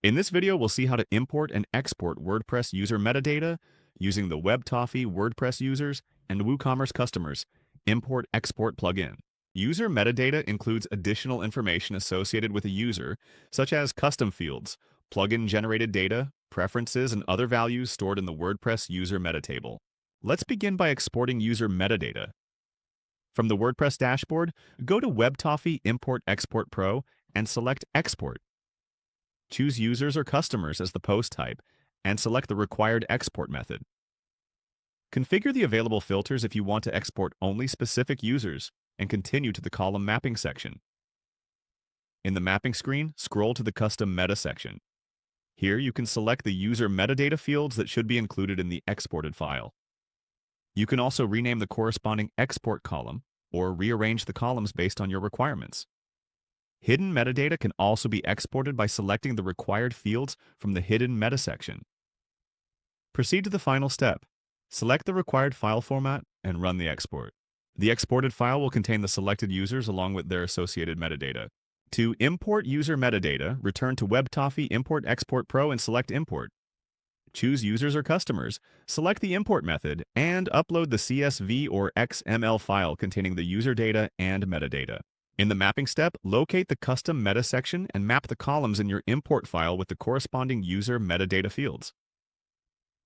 In this video, we'll see how to import and export WordPress user metadata using the WebToffee WordPress users and WooCommerce customers import-export plugin. User metadata includes additional information associated with a user, such as custom fields, plugin-generated data, preferences, and other values stored in the WordPress user metatable. Let's begin by exporting user metadata. From the WordPress dashboard, go to WebToffee Import-Export Pro and select Export. Choose users or customers as the post type and select the required export method. Configure the available filters if you want to export only specific users and continue to the column mapping section. In the mapping screen, scroll to the custom meta section. Here you can select the user metadata fields that should be included in the exported file. You can also rename the corresponding export column or rearrange the columns based on your requirements. Hidden metadata can also be exported by selecting the required fields from the Hidden Meta section. Proceed to the final step. Select the required file format and run the export. The exported file will contain the selected users along with their associated metadata. To import user metadata, return to WebToffee Import-Export Pro and select Import. Choose users or customers, select the import method, and upload the CSV or XML file containing the user data and metadata. In the mapping step, locate the custom meta section and map the columns in your import file with the corresponding user metadata fields.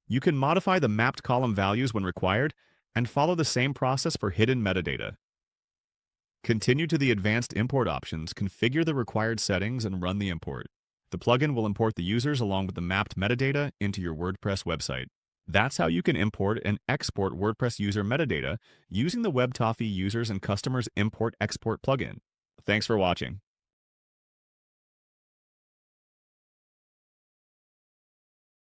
You can modify the mapped column values when required and follow the same process for hidden metadata. Continue to the advanced import options, configure the required settings, and run the import. The plugin will import the users along with the mapped metadata into your WordPress website. That's how you can import and export WordPress user metadata using the WebToffee users and customers import-export plugin. Thanks for watching.